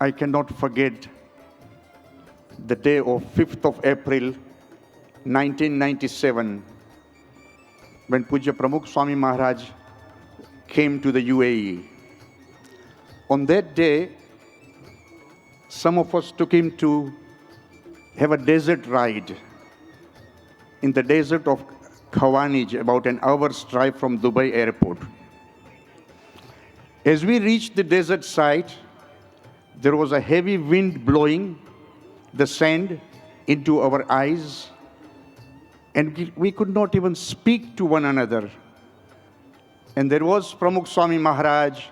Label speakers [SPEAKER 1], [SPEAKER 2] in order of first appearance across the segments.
[SPEAKER 1] I cannot forget the day of 5th of April, 1997, when Puja Pramukh Swami Maharaj came to the UAE. On that day, some of us took him to have a desert ride in the desert of Khawanij, about an hour's drive from Dubai airport. As we reached the desert site, there was a heavy wind blowing the sand into our eyes, and we could not even speak to one another. And there was Pramukh Swami Maharaj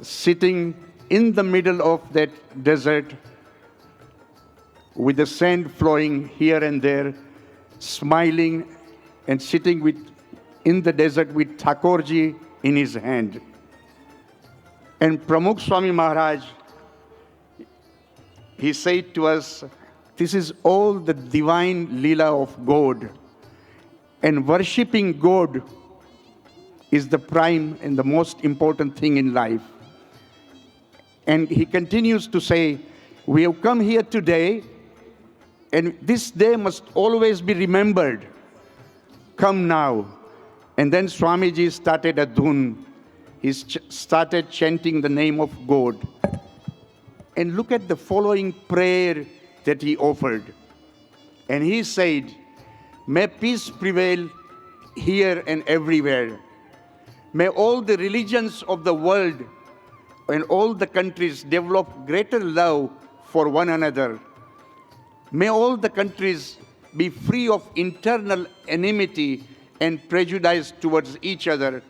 [SPEAKER 1] sitting in the middle of that desert with the sand flowing here and there, smiling and sitting in the desert with Thakurji in his hand. And Pramukh Swami Maharaj, he said to us, this is all the divine Leela of God. And worshipping God is the prime and the most important thing in life. And he continues to say, we have come here today, and this day must always be remembered. Come now. And then Swamiji started a dhun. He started chanting the name of God. And look at the following prayer that he offered. And he said, may peace prevail here and everywhere. May all the religions of the world and all the countries develop greater love for one another. May all the countries be free of internal enmity and prejudice towards each other,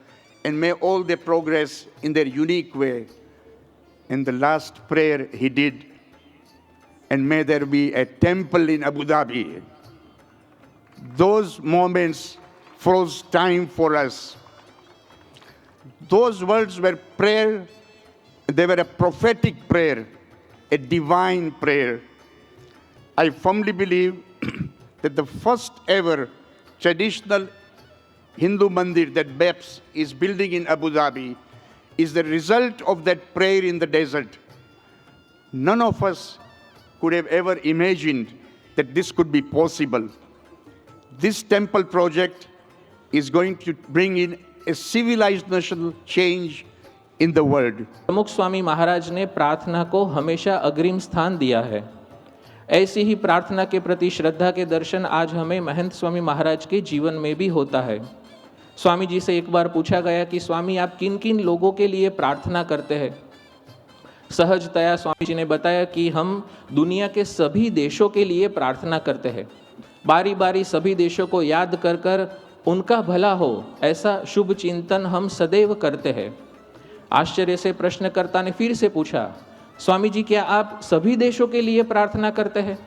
[SPEAKER 1] and may all they progress in their unique way. And the last prayer he did, and may there be a temple in Abu Dhabi. Those moments froze time for us. Those words were prayer, they were a prophetic prayer, a divine prayer. I firmly believe that the first ever traditional Hindu mandir that BAPS is building in Abu Dhabi is the result of that prayer in the desert. None of us could have ever imagined that this could be possible. This temple project is going to bring in a civilizational change in the world.
[SPEAKER 2] प्रमुख स्वामी महाराज ने प्रार्थना को हमेशा अग्रिम स्थान दिया है। ऐसी ही प्रार्थना के प्रति श्रद्धा के दर्शन आज हमें महंत स्वामी महाराज के जीवन में भी होता है। स्वामी जी से एक बार पूछा गया कि स्वामी आप किन किन लोगों के लिए प्रार्थना करते हैं। सहजतया स्वामी जी ने बताया कि हम दुनिया के सभी देशों के लिए प्रार्थना करते हैं। बारी बारी सभी देशों को याद कर कर उनका भला हो, ऐसा शुभ चिंतन हम सदैव करते हैं। आश्चर्य से प्रश्नकर्ता ने फिर से पूछा, स्वामी जी क्या आप सभी देशों के लिए प्रार्थना करते हैं?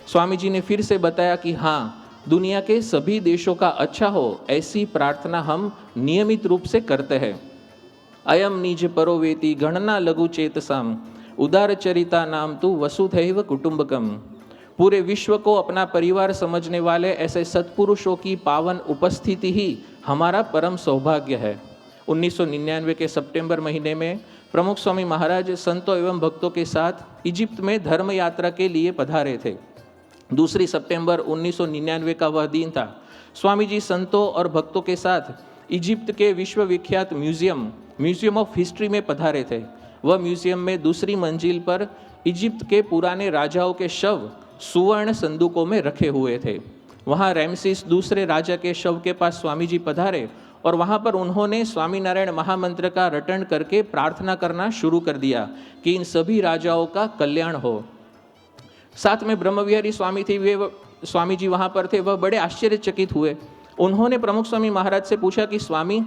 [SPEAKER 2] स्वामी जी ने फिर से बताया कि हाँ, दुनिया के सभी देशों का अच्छा हो, ऐसी प्रार्थना हम नियमित रूप से करते हैं। अयम निज परोवेति गणना लघु चेतसाम उदार चरिता नाम तु वसुधैव कुटुंबकम। पूरे विश्व को अपना परिवार समझने वाले ऐसे सत्पुरुषों की पावन उपस्थिति ही हमारा परम सौभाग्य है। 1999 के सितंबर महीने में प्रमुख स्वामी महाराज संतों एवं भक्तों के साथ इजिप्ट में धर्म यात्रा के लिए पधारे थे। 2 सितंबर 1999 का वह दिन था। स्वामी जी संतों और भक्तों के साथ इजिप्ट के विश्वविख्यात म्यूजियम ऑफ हिस्ट्री में पधारे थे। वह म्यूजियम में दूसरी मंजिल पर इजिप्ट के पुराने राजाओं के शव सुवर्ण संदूकों में रखे हुए थे। वहाँ रैमसिस दूसरे राजा के शव के पास स्वामी जी पधारे और वहाँ पर उन्होंने स्वामीनारायण महामंत्र का रटन करके प्रार्थना करना शुरू कर दिया कि इन सभी राजाओं का कल्याण हो। साथ में ब्रह्मविहारी स्वामी थे, वे स्वामी जी वहाँ पर थे। वह बड़े आश्चर्यचकित हुए। उन्होंने प्रमुख स्वामी महाराज से पूछा कि स्वामी,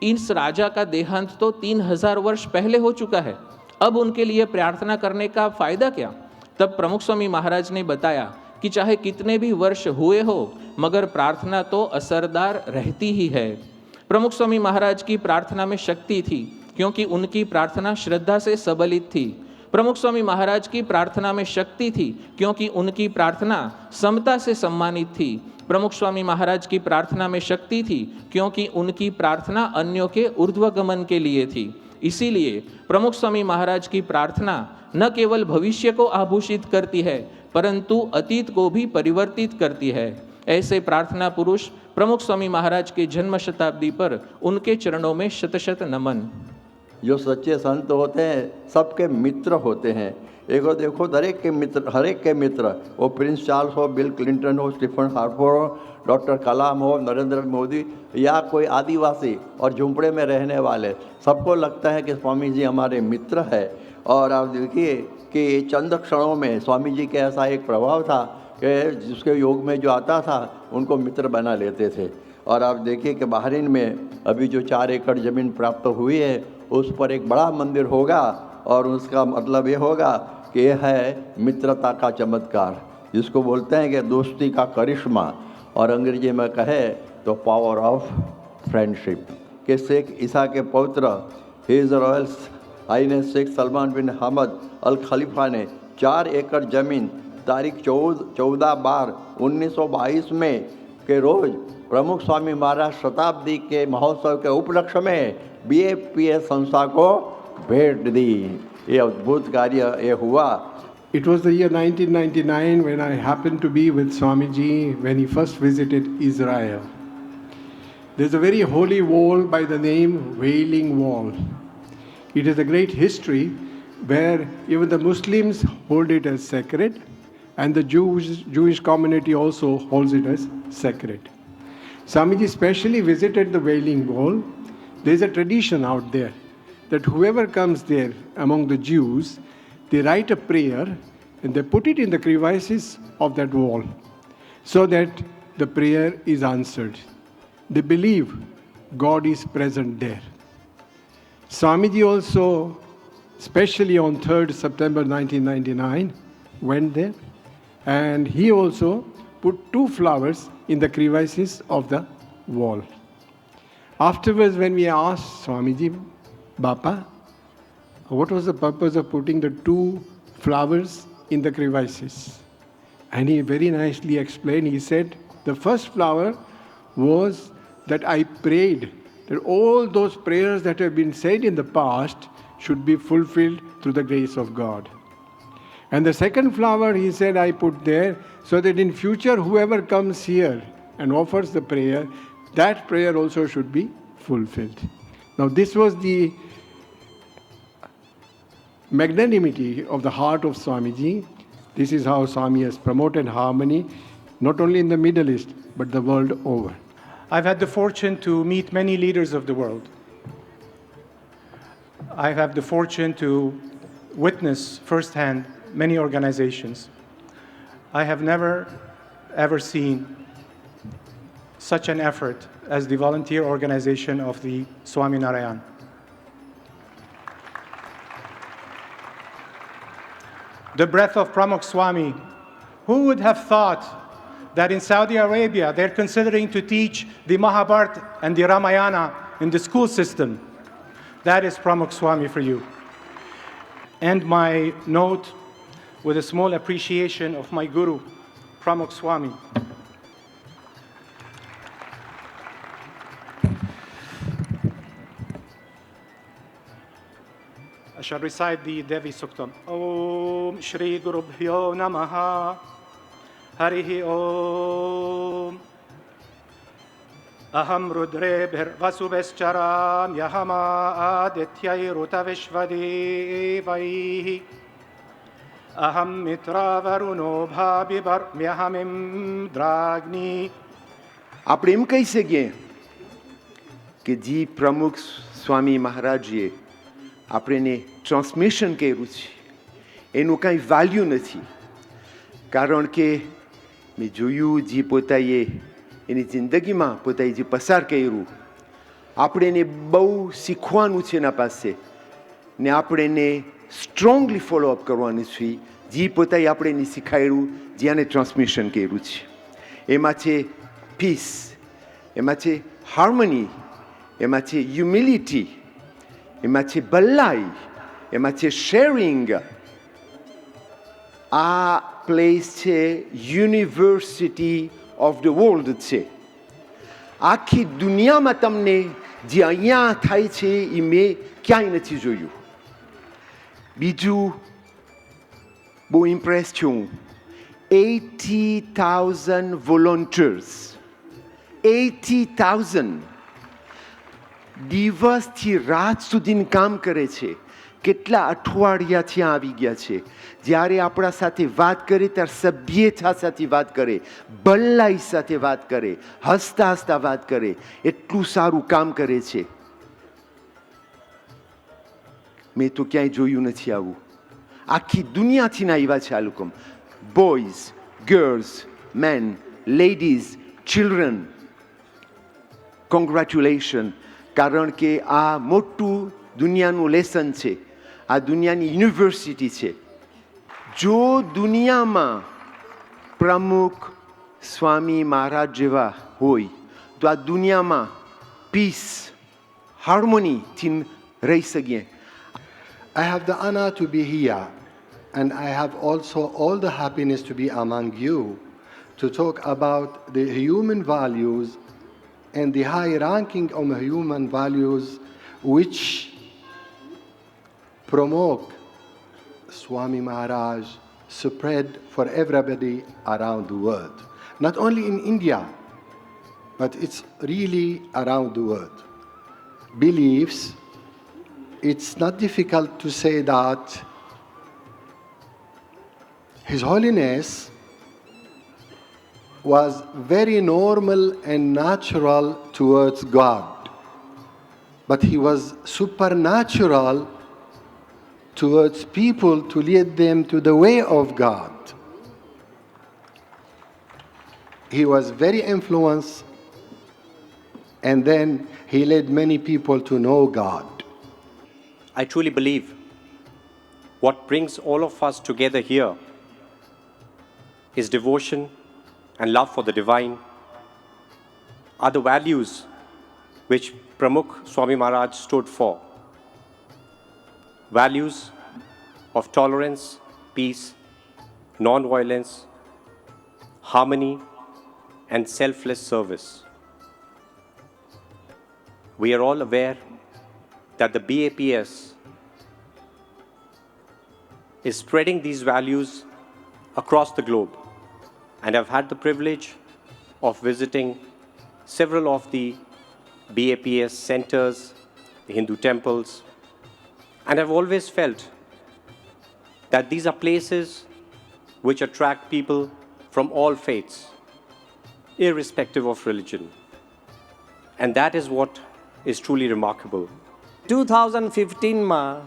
[SPEAKER 2] इस राजा का देहांत तो 3000 वर्ष पहले हो चुका है, अब उनके लिए प्रार्थना करने का फायदा क्या? तब प्रमुख स्वामी महाराज ने बताया कि चाहे कितने भी वर्ष हुए हो, मगर प्रार्थना तो असरदार रहती ही है। प्रमुख स्वामी महाराज की प्रार्थना में शक्ति थी, क्योंकि उनकी प्रार्थना श्रद्धा से सबलित थी। प्रमुख स्वामी महाराज की प्रार्थना में शक्ति थी, क्योंकि उनकी प्रार्थना समता से सम्मानित थी। प्रमुख स्वामी महाराज की प्रार्थना में शक्ति थी, क्योंकि उनकी प्रार्थना अन्यों के ऊर्ध्वगमन के लिए थी। इसीलिए प्रमुख स्वामी महाराज की प्रार्थना न केवल भविष्य को आभूषित करती है परंतु अतीत को भी परिवर्तित करती है। ऐसे प्रार्थना पुरुष प्रमुख स्वामी महाराज के जन्म शताब्दी पर उनके चरणों में शत शत नमन।
[SPEAKER 3] जो सच्चे संत होते हैं सबके मित्र होते हैं। एक और देखो हर एक के मित्र, वो प्रिंस चार्ल्स हो, बिल क्लिंटन हो, स्टीफन हार्पर हो, डॉक्टर कलाम हो, नरेंद्र मोदी या कोई आदिवासी और झुंपड़े में रहने वाले, सबको लगता है कि स्वामी जी हमारे मित्र है। और आप देखिए कि चंद क्षणों में स्वामी जी के ऐसा एक प्रभाव था कि जिसके योग में जो आता था उनको मित्र बना लेते थे। और आप देखिए कि बहरीन में अभी जो 4 एकड़ ज़मीन प्राप्त हुई है उस पर एक बड़ा मंदिर होगा और उसका मतलब ये होगा कि यह है मित्रता का चमत्कार, जिसको बोलते हैं कि दोस्ती का करिश्मा, और अंग्रेजी में कहे तो पावर ऑफ फ्रेंडशिप। कि शेख ईसा के पौत्र His Royal Highness Sheikh Salman bin Hamad Al Khalifa ने 4 एकड़ ज़मीन तारीख 14/12/1922 में के रोज़ प्रमुख स्वामी महाराज शताब्दी के महोत्सव के उपलक्ष्य में BAPS संस्था को भेंट दी। ये अद्भुत कार्य ये हुआ।
[SPEAKER 4] It was the year 1999 when I happened to be with Swamiji when he first visited Israel. There's a very holy wall by the name Wailing Wall. It is a great history where even the Muslims hold it as sacred and the Jewish community also holds it as sacred. Swamiji specially visited the Wailing Wall. There's a tradition out there that whoever comes there among the Jews, they write a prayer and they put it in the crevices of that wall so that the prayer is answered. They believe God is present there. Swamiji also, especially on 3rd September 1999, went there and he also put 2 flowers in the crevices of the wall. Afterwards, when we asked Swamiji, Bapa, what was the purpose of putting the 2 flowers in the crevices? And he very nicely explained. He said, the first flower was that I prayed that all those prayers that have been said in the past should be fulfilled through the grace of God. And the second flower, he said, I put there so that in future whoever comes here and offers the prayer, that prayer also should be fulfilled. Now this was the magnanimity of the heart of Swamiji. This is how Swami has promoted harmony, not only in the Middle East, but the world over.
[SPEAKER 5] I've had the fortune to meet many leaders of the world. I have the fortune to witness firsthand many organizations. I have never, ever seen such an effort as the volunteer organization of the Swaminarayan. The breath of Pramukh Swami. Who would have thought that in Saudi Arabia they're considering to teach the Mahabharata and the Ramayana in the school system? That is Pramukh Swami for you. And my note with a small appreciation of my guru, Pramukh Swami. I shall recite the Devi Suktam. Om Shri Guru Bhyo Namaha Harihi Om Aham Rudrebhir Vasubescharam Yahama Adityai Rutavishvadevaihi Aham Mitra Varuno Bhabivar Myahamim Dragni.
[SPEAKER 6] આપણે એમ કહી શકીએ કે જે પ્રમુખ સ્વામી મહારાજીએ આપણે transmission કર્યું છે એનું કાંઈ વેલ્યુ નથી, કારણ કે મેં જોયું જે પોતાએ એની જિંદગીમાં પોતાએ જે પસાર કર્યું, આપણે એને બહુ શીખવાનું છે એના પાસે ને આપણે એને સ્ટ્રોંગલી ફોલોઅપ કરવાનું છે. જે પોતાએ આપણે એને શીખાડ્યું, જ્યાંને ટ્રાન્સમિશન કર્યું છે, એમાં છે પીસ, એમાં છે હાર્મની, એમાં છે હ્યુમિલિટી, એમાં છે ભલાઈ, એમાં છે શેરિંગ. આ પ્લેસ છે યુનિવર્સિટી ઓફ ધ વર્લ્ડ છે. આખી દુનિયામાં તમને જે અહીંયા થાય છે એ મેં ક્યાંય નથી જોયું. બીજું બહુ ઇમ્પ્રેસ છું. 80,000 volunteers. 80,000 દિવસથી રાત સુધીનું કામ કરે છે. કેટલા અઠવાડિયા ત્યાં આવી ગયા છે. જ્યારે આપણા સાથે વાત કરે ત્યારે સભ્યતા સાથે વાત કરે, ભલાઈ સાથે વાત કરે, હસતા હસતા વાત કરે. એટલું સારું કામ કરે છે. મેં તો ક્યાંય જોયું નથી આવું. આખી દુનિયાથી ના આવ્યા છે આ લોકો. Boys, girls, men, ladies, children. Congratulation. કારણ કે આ મોટું દુનિયાનું લેસન છે. આ દુનિયાની યુનિવર્સિટી છે. જો દુનિયામાં પ્રમુખ સ્વામી મહારાજ જેવા હોય તો આ દુનિયામાં પીસ, હાર્મોનીથી રહી શકીએ.
[SPEAKER 4] I have the honor to be here, and I have also all the happiness to be among you to talk about the human values and the high ranking of human values which Pramukh Swami Maharaj spread for everybody around the world. Not only in India, but it's really around the world. Beliefs, it's not difficult to say that His Holiness was very normal and natural towards God, but he was supernatural towards people to lead them to the way of God. He was very influenced, and then he led many people to know God.
[SPEAKER 7] I truly believe what brings all of us together here is devotion and love for the divine, are the values which Pramukh Swami Maharaj stood for. Values of tolerance, peace, non-violence, harmony, and selfless service. We are all aware that the BAPS is spreading these values across the globe, and I've had the privilege of visiting several of the BAPS centers, the Hindu temples, and I've always felt that these are places which attract people from all faiths, irrespective of religion. And that is what is truly remarkable.
[SPEAKER 8] 2015 ma,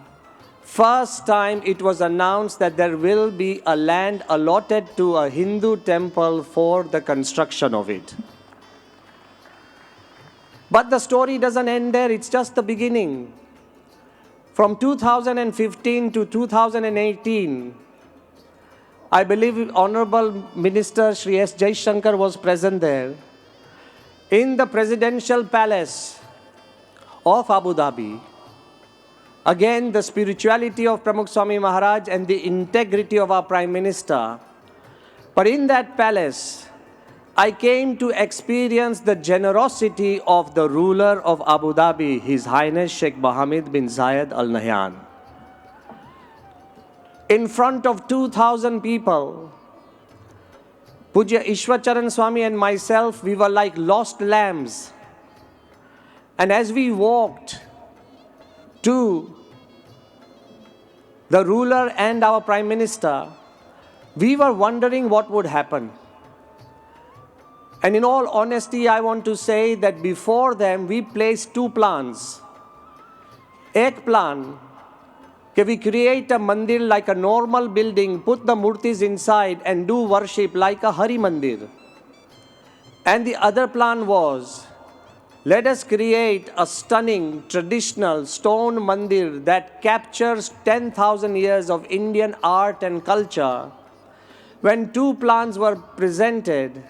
[SPEAKER 8] first time it was announced that there will be a land allotted to a Hindu temple for the construction of it. But the story doesn't end there, it's just the beginning. From 2015 to 2018, I believe Honorable Minister Shri S. Jaishankar was present there. In the Presidential Palace of Abu Dhabi, again the spirituality of Pramukh Swami Maharaj and the integrity of our Prime Minister. But in that palace, I came to experience the generosity of the ruler of Abu Dhabi, His Highness Sheikh Mohammed bin Zayed Al Nahyan. In front of 2,000 people, Pujya Ishwacharan Swami and myself, we were like lost lambs. And as we walked to the ruler and our Prime Minister, we were wondering what would happen. And in all honesty, I want to say that before them, we placed two plans. Ek plan, that we create a mandir like a normal building, put the murtis inside and do worship like a Hari Mandir. And the other plan was, let us create a stunning traditional stone mandir that captures 10,000 years of Indian art and culture. When two plans were presented,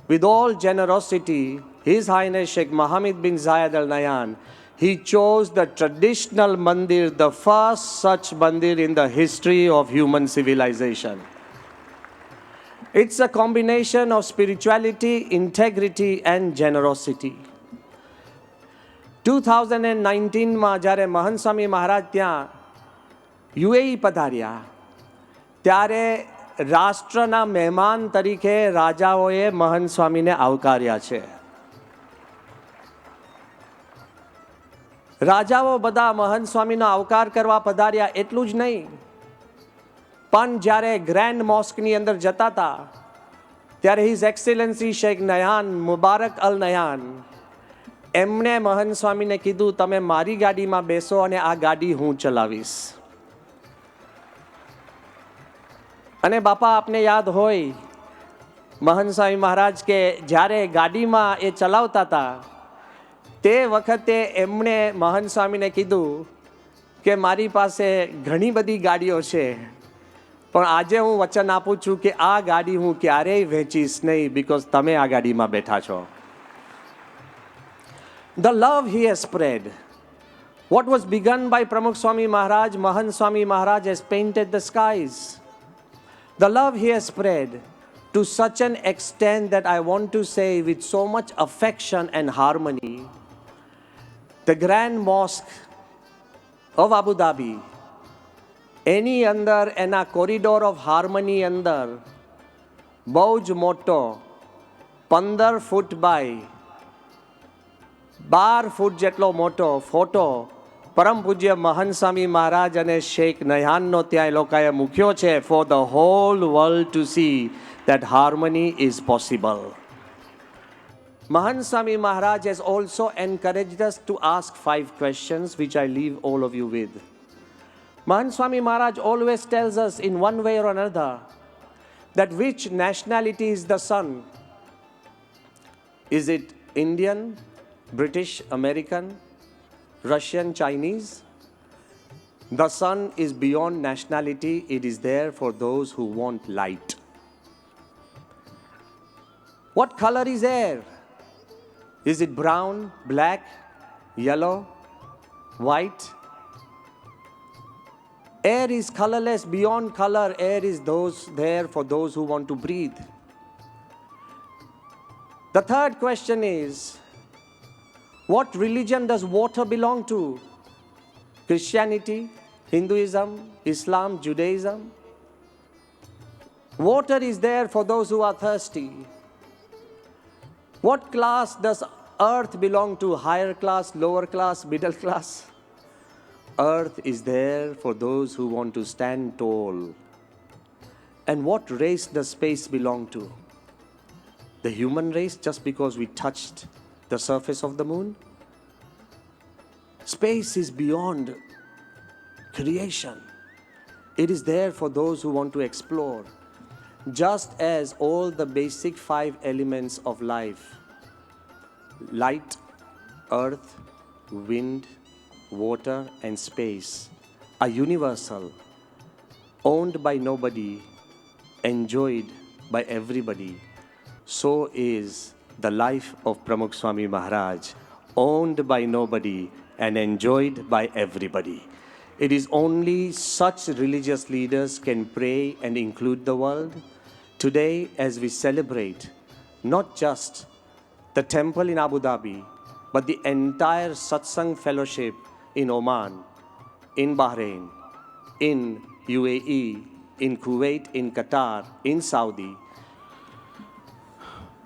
[SPEAKER 8] with all generosity, His Highness Sheikh Mohammed bin Zayed Al Nahyan, he chose the traditional mandir, the first such mandir in the history of human civilization. It's a combination of spirituality, integrity, and generosity. 2019માં જ્યારે મહંત સ્વામી મહારાજ ત્યાં UAE પધાર્યા ત્યારે રાષ્ટ્રના મહેમાન તરીકે રાજાઓએ મહંત સ્વામીને આવકાર્યા છે. રાજાઓ બધા મહંત સ્વામીનો આવકાર કરવા પધાર્યા એટલું જ નહીં, પણ જ્યારે ગ્રેન્ડ મોસ્કની અંદર જતા હતા ત્યારે હિઝ એક્સેલન્સી શેખ નયાન મુબારક અલ નયાન એમણે મહંત સ્વામીને કીધું તમે મારી ગાડીમાં બેસો અને આ ગાડી હું ચલાવીશ. અને બાપા આપને યાદ હોય મહંત સ્વામી મહારાજ કે જ્યારે ગાડીમાં એ ચલાવતા હતા તે વખતે એમણે મહંત સ્વામીને કીધું કે મારી પાસે ઘણી બધી ગાડીઓ છે પણ આજે હું વચન આપું છું કે આ ગાડી હું ક્યારેય વેચીશ નહીં, બીકોઝ તમે આ ગાડીમાં બેઠા છો. The love he has spread. What was begun by Pramukh Swami Maharaj, Mahant Swami Maharaj has painted the skies. The love he has spread to such an extent that I want to say with so much affection and harmony, the Grand Mosque of Abu Dhabi, એની અંદર એના corridor of harmony અંદર બહુ જ મોટો 15 foot by 12 ફૂટ જેટલો મોટો photo પરમ પૂજ્ય મહંત સ્વામી મહારાજ અને શેખ નયાનનો ત્યાં એ લોકોએ મૂક્યો છે for the whole world to see that harmony is possible. Mahant Swami Maharaj has also encouraged us to ask 5 questions which I leave all of you with. Mahant Swami Maharaj always tells us in one way or another that which nationality is the sun. Is it Indian, British, American, Russian, Chinese? The sun is beyond nationality. It is there for those who want light. What color is air? Is it brown, black, yellow, white? Air is colorless, beyond color. Air is there for those who want to breathe. The third question is, what religion does water belong to? Christianity, Hinduism, Islam, Judaism? Water is there for those who are thirsty. What class does earth belong to? Higher class, lower class, middle class? Earth is there for those who want to stand tall. And what race does space belong to? The human race, just because we touched the surface of the moon? Space is beyond creation. It is there for those who want to explore. Just as all the basic 5 elements of life, light, earth, wind, water and space, are universal, owned by nobody, enjoyed by everybody, so is the life of Pramukh Swami Maharaj, owned by nobody and enjoyed by everybody. It is only such religious leaders can pray and include the world. Today, as we celebrate not just the temple in Abu Dhabi, but the entire satsang fellowship in Oman, in Bahrain, in UAE, in Kuwait, in Qatar, in Saudi.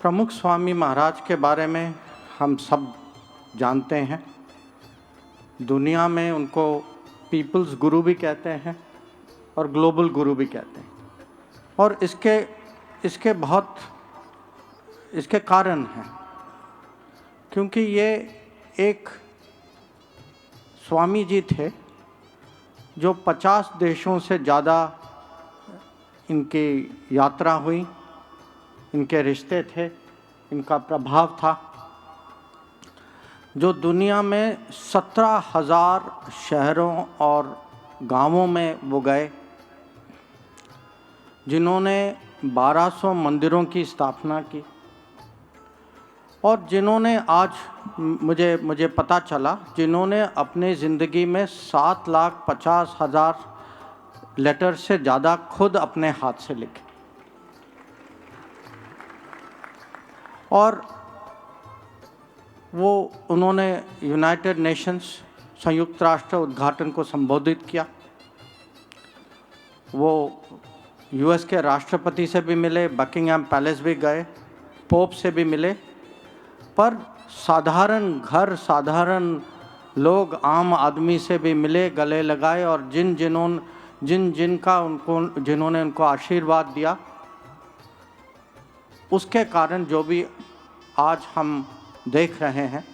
[SPEAKER 1] प्रमुख स्वामी महाराज के बारे में हम सब जानते हैं. दुनिया में उनको पीपल्स गुरु भी कहते हैं और ग्लोबल गुरु भी कहते हैं. और इसके कारण हैं, क्योंकि ये एक स्वामी जी थे जो 50 देशों से ज़्यादा इनकी यात्रा हुई, इनके रिश्ते थे, इनका प्रभाव था, जो दुनिया में 17,000 शहरों और गांवों में वो गए, जिन्होंने 1200 मंदिरों की स्थापना की और जिन्होंने आज मुझे पता चला जिन्होंने अपने ज़िंदगी में 7,50,000 लेटर से ज़्यादा खुद अपने हाथ से लिखे. और
[SPEAKER 9] वो उन्होंने यूनाइटेड नेशंस संयुक्त राष्ट्र उद्घाटन को संबोधित किया। वो यूएस के राष्ट्रपति से भी मिले, बकिंगहैम पैलेस भी गए, पोप से भी मिले, पर साधारण घर, साधारण लोग, आम आदमी से भी मिले, गले लगाए और जिन्होंने उनको आशीर्वाद दिया, उसके कारण जो भी आज हम देख रहे हैं,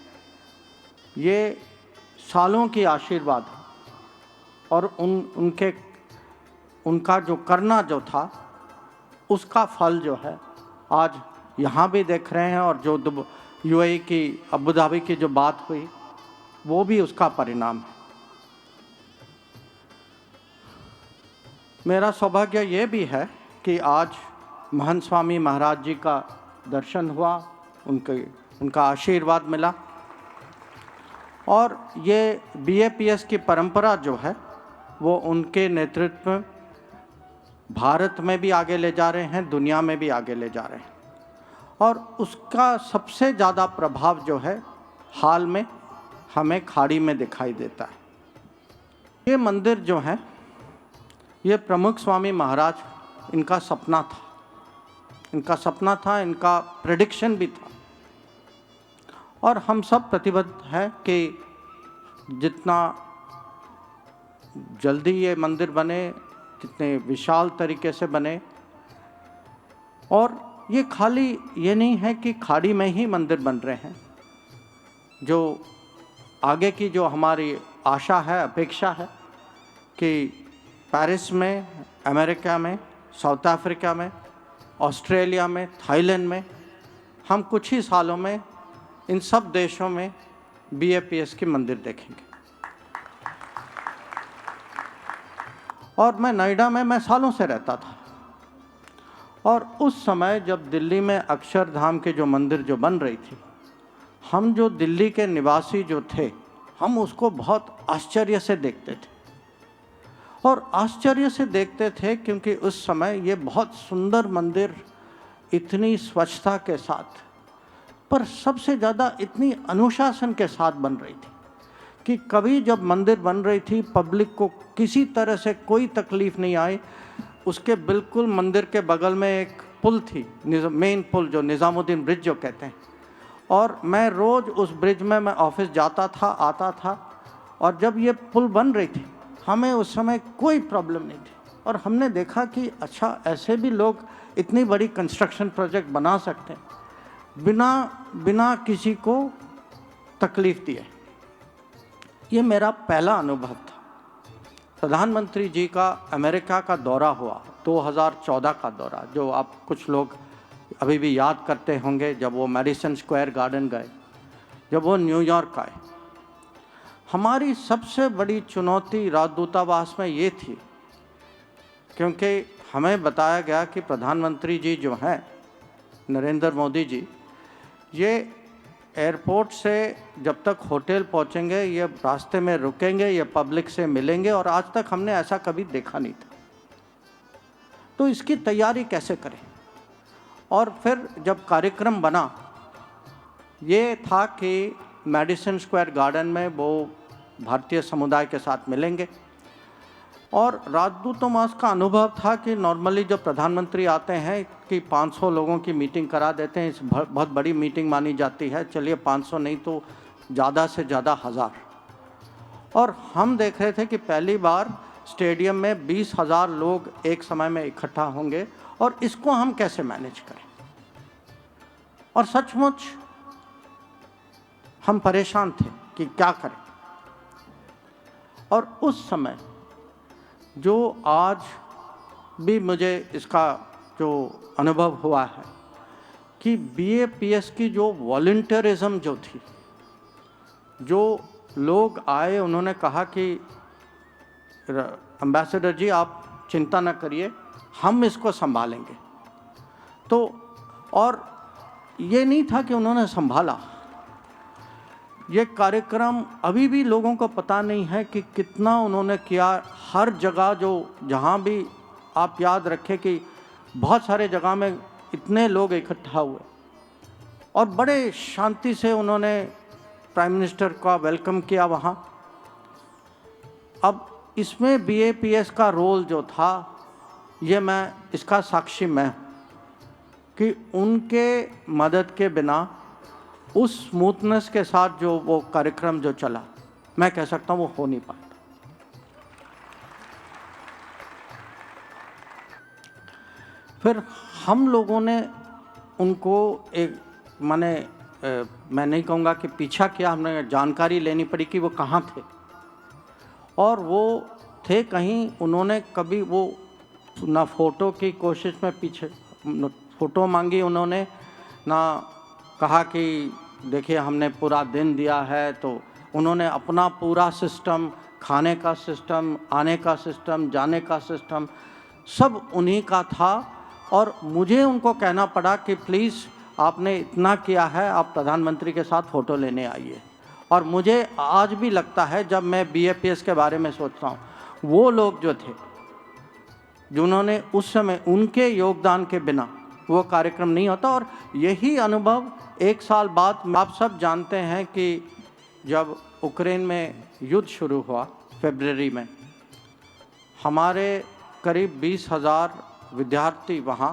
[SPEAKER 9] ये सालों की आशीर्वाद और उनका जो करना जो था, उसका फल जो है आज यहाँ भी देख रहे हैं। और जो यूएई की, अबू धाबी की जो बात हुई, वो भी उसका परिणाम है। मेरा सौभाग्य ये भी है कि आज महंत स्वामी महाराज जी का दर्शन हुआ, उनका आशीर्वाद मिला, और ये BAPS की परंपरा जो है वो उनके नेतृत्व में भारत में भी आगे ले जा रहे हैं, दुनिया में भी आगे ले जा रहे हैं। और उसका सबसे ज़्यादा प्रभाव जो है हाल में हमें खाड़ी में दिखाई देता है। ये मंदिर जो है, ये प्रमुख स्वामी महाराज, इनका सपना था, इनका प्रेडिक्शन भी था। और हम सब प्रतिबद्ध हैं कि जितना जल्दी ये मंदिर बने, जितने विशाल तरीके से बने। और ये खाली ये नहीं है कि खाड़ी में ही मंदिर बन रहे हैं, जो आगे की जो हमारी आशा है, अपेक्षा है कि पेरिस में, अमेरिका में, साउथ अफ्रीका में, ऑस्ट्रेलिया में, थाईलैंड में, हम कुछ ही सालों में इन सब देशों में BAPS की मंदिर देखेंगे। और मैं नोएडा में मैं सालों से रहता था, और उस समय जब दिल्ली में अक्षरधाम के जो मंदिर जो बन रही थी, हम जो दिल्ली के निवासी जो थे, हम उसको बहुत आश्चर्य से देखते थे। और आश्चर्य से देखते थे क्योंकि उस समय ये बहुत सुंदर मंदिर, इतनी स्वच्छता के साथ, पर सबसे ज़्यादा इतनी अनुशासन के साथ बन रही थी कि कभी जब मंदिर बन रही थी, पब्लिक को किसी तरह से कोई तकलीफ़ नहीं आई। उसके बिल्कुल मंदिर के बगल में एक पुल थी, मेन पुल, जो निज़ामुद्दीन ब्रिज जो कहते हैं, और मैं रोज़ उस ब्रिज में मैं ऑफिस जाता था, आता था। और जब ये पुल बन रही थी, हमें उस समय कोई प्रॉब्लम नहीं थी, और हमने देखा कि अच्छा, ऐसे भी लोग इतनी बड़ी कंस्ट्रक्शन प्रोजेक्ट बना सकते हैं बिना किसी को तकलीफ़ दिए। ये मेरा पहला अनुभव था। प्रधानमंत्री जी का अमेरिका का दौरा हुआ, 2014 का दौरा, जो आप कुछ लोग अभी भी याद करते होंगे, जब वो मैडिसन स्क्वायर गार्डन गए, जब वो न्यूयॉर्क आए। हमारी सबसे बड़ी चुनौती राजदूतावास में ये थी, क्योंकि हमें बताया गया कि प्रधानमंत्री जी जो हैं, नरेंद्र मोदी जी, ये एयरपोर्ट से जब तक होटल पहुंचेंगे, ये रास्ते में रुकेंगे, ये पब्लिक से मिलेंगे, और आज तक हमने ऐसा कभी देखा नहीं था। तो इसकी तैयारी कैसे करें? और फिर जब कार्यक्रम बना, ये था कि मैडिसन स्क्वायर गार्डन में वो भारतीय समुदाय के साथ मिलेंगे। और राजदूतावास का अनुभव था कि नॉर्मली जब प्रधानमंत्री आते हैं कि 500 लोगों की मीटिंग करा देते हैं, इस बहुत बड़ी मीटिंग मानी जाती है, चलिए 500 नहीं तो ज़्यादा से ज़्यादा 1000। और हम देख रहे थे कि पहली बार स्टेडियम में 20,000 लोग एक समय में इकट्ठा होंगे, और इसको हम कैसे मैनेज करें। और सचमुच हम परेशान थे कि क्या करें। और उस समय जो आज भी मुझे इसका जो अनुभव हुआ है कि BAPS की जो वॉलंटियरिज्म जो थी, जो लोग आए, उन्होंने कहा कि एम्बेसडर जी आप चिंता न करिए, हम इसको संभालेंगे। तो और ये नहीं था कि उन्होंने संभाला, ये कार्यक्रम अभी भी लोगों को पता नहीं है कि कितना उन्होंने किया। हर जगह जहाँ भी आप याद रखें कि बहुत सारे जगह में इतने लोग इकट्ठा हुए, और बड़े शांति से उन्होंने प्राइम मिनिस्टर का वेलकम किया वहाँ। अब इसमें BAPS का रोल जो था, ये मैं इसका साक्षी मैं हूँ कि उनके मदद के बिना उस स्मूथनेस के साथ जो वो कार्यक्रम जो चला, मैं कह सकता हूँ वो हो नहीं पाता। फिर हम लोगों ने उनको एक मैं नहीं कहूँगा कि पीछा किया, हमने जानकारी लेनी पड़ी कि वो कहाँ थे, और वो थे कहीं, उन्होंने कभी वो ना फ़ोटो की कोशिश में पीछे फ़ोटो मांगी उन्होंने, ना कहा कि देखिए हमने पूरा दिन दिया है, तो उन्होंने अपना पूरा सिस्टम, खाने का सिस्टम, आने का सिस्टम, जाने का सिस्टम, सब उन्हीं का था। और मुझे उनको कहना पड़ा कि प्लीज़ आपने इतना किया है, आप प्रधानमंत्री के साथ फ़ोटो लेने आइए। और मुझे आज भी लगता है, जब मैं BAPS के बारे में सोचता हूँ, वो लोग जो थे जिन्होंने उस समय, उनके योगदान के बिना वो कार्यक्रम नहीं होता। और यही अनुभव 1 साल बाद, आप सब जानते हैं कि जब यूक्रेन में युद्ध शुरू हुआ फरवरी में, हमारे करीब 20,000 विद्यार्थी वहाँ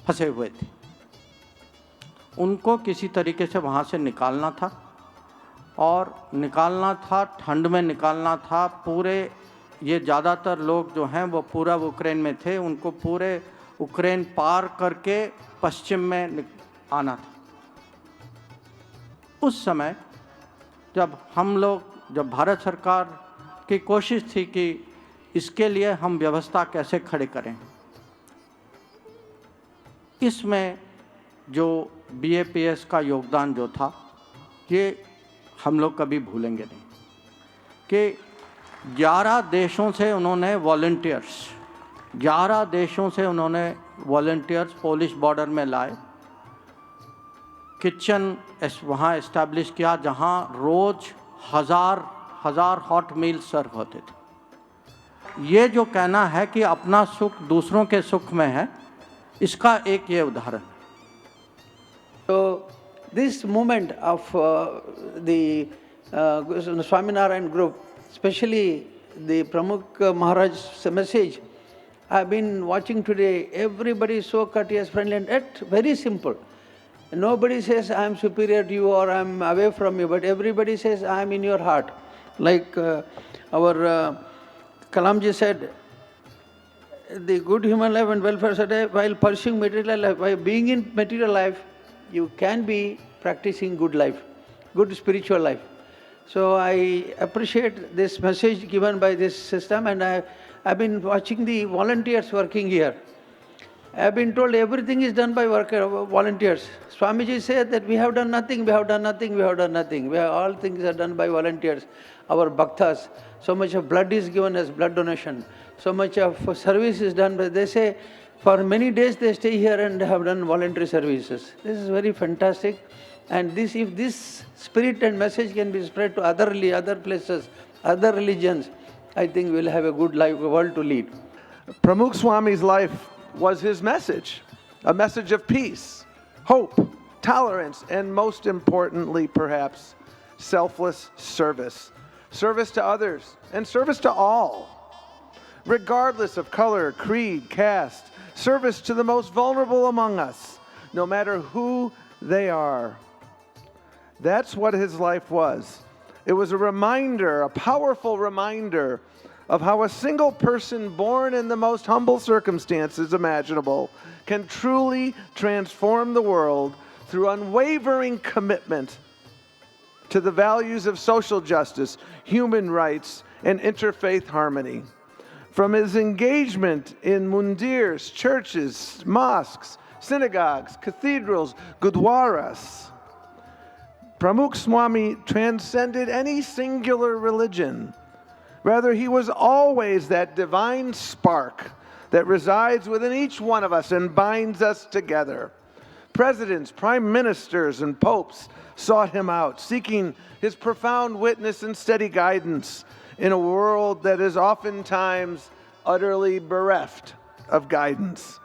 [SPEAKER 9] फंसे हुए थे। उनको किसी तरीके से वहाँ से निकालना था, और निकालना था, ठंड में निकालना था। पूरे ये ज़्यादातर लोग जो हैं वो पूर्व यूक्रेन में थे, उनको पूरे यूक्रेन पार करके पश्चिम में आना था। उस समय जब भारत सरकार की कोशिश थी कि इसके लिए हम व्यवस्था कैसे खड़े करें, इसमें जो BAPS का योगदान जो था, ये हम लोग कभी भूलेंगे नहीं कि 11 देशों से उन्होंने वॉलंटियर्स पोलिश बॉर्डर में लाए, किचन वहाँ इस्टेब्लिश किया, जहाँ रोज़ हज़ार हॉट मील सर्व होते थे। ये जो कहना है कि अपना सुख दूसरों के सुख में है, इसका एक ये उदाहरण है।
[SPEAKER 10] So this movement of the Swaminarayan group, especially the Pramukh Maharaj's message, I've been watching today. Everybody is so courteous, friendly, and yet very simple. Nobody says I am superior to you or I am away from you, but everybody says I am in your heart. Like our Kalamji said, the good human life and welfare society, while pursuing material life, by being in material life, you can be practicing good life, good spiritual life. So I appreciate this message given by this system, and I've been watching the volunteers working here. I've been told everything is done by volunteers. Swamiji said that we have done nothing. All things are done by volunteers. Our bhaktas, so much of blood is given as blood donation. So much of service is done, but they say for many days they stay here and have done voluntary services. This is very fantastic. And if this spirit and message can be spread to other places, other religions, I think we'll have a good life, a world to lead.
[SPEAKER 11] Pramukh Swami's life was his message, a message of peace, hope, tolerance, and most importantly, perhaps, selfless service. Service to others and service to all, regardless of color, creed, caste, service to the most vulnerable among us, no matter who they are. That's what his life was. It was a reminder, a powerful reminder of how a single person born in the most humble circumstances imaginable can truly transform the world through unwavering commitment to the values of social justice, human rights, and interfaith harmony. From his engagement in mundirs, churches, mosques, synagogues, cathedrals, gurdwaras, Pramukh Swami transcended any singular religion. Rather, he was always that divine spark that resides within each one of us and binds us together. Presidents, prime ministers, and popes sought him out, seeking his profound witness and steady guidance in a world that is oftentimes utterly bereft of guidance.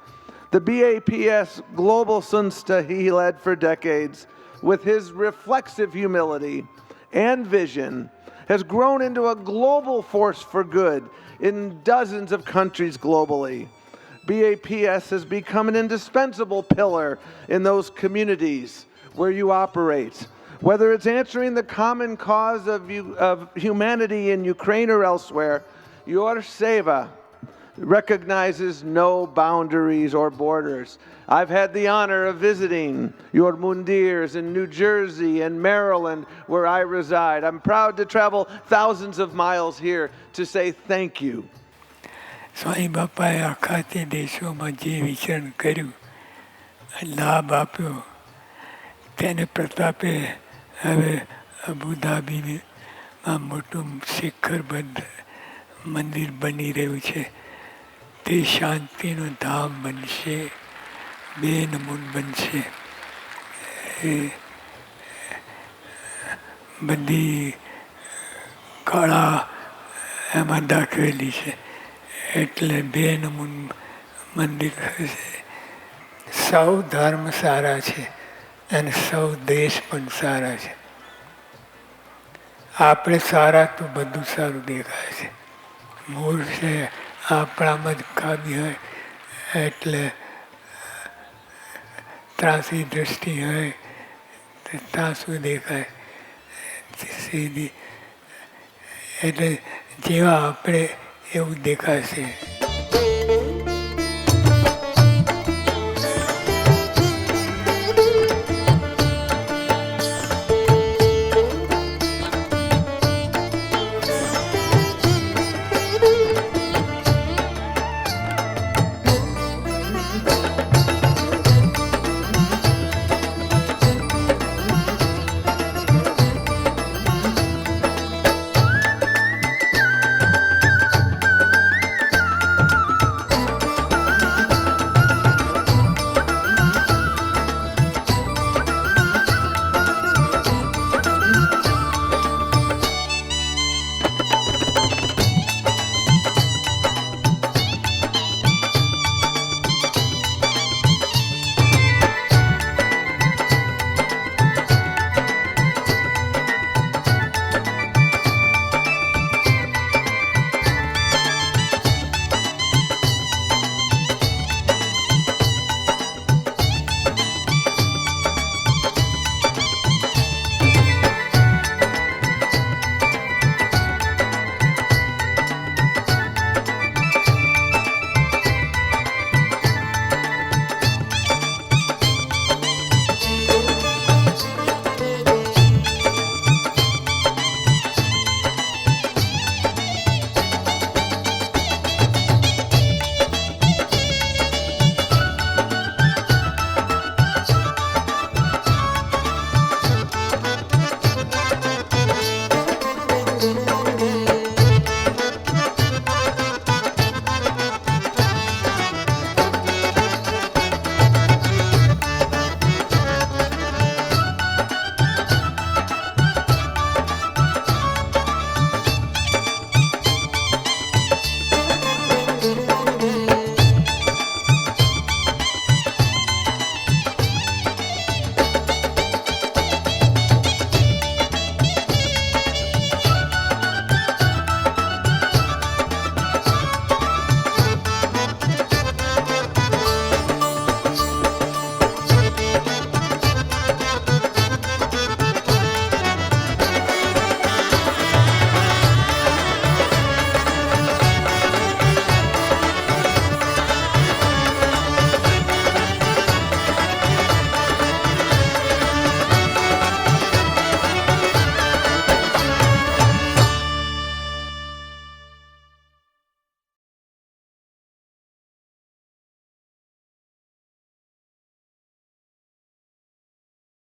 [SPEAKER 11] The BAPS Global Sunsta he led for decades with his reflexive humility and vision, has grown into a global force for good in dozens of countries globally. BAPS has become an indispensable pillar in those communities where you operate. Whether it's answering the common cause of humanity in Ukraine or elsewhere, your seva recognizes no boundaries or borders. I've had the honor of visiting your mundirs in New Jersey and Maryland, where I reside. I'm proud to travel thousands of miles here to say thank you.
[SPEAKER 12] સ્વામી બાપાએ આખા તે દેશોમાં જે વિચરણ કર્યું, લાભ આપ્યો, તેને પ્રતાપે હવે અબુધાબીમાં મોટું શિખરબદ્ધ મંદિર બની રહ્યું છે. તે શાંતિનું ધામ બનશે, બેનમૂન બનશે. એ બધી કળા એમાં દાખવેલી છે, એટલે બેનમૂન મંદિર હશે. સૌ ધર્મ સારા છે અને સૌ દેશ પણ સારા છે. આપણે સારા તો બધું સારું દેખાય છે. મૂળ છે આપણામાં જ ખામી હોય એટલે ત્રાસી દૃષ્ટિ હોય તો ત્રાસું દેખાય સીધી. એટલે જેવા આપણે એવું દેખાશે.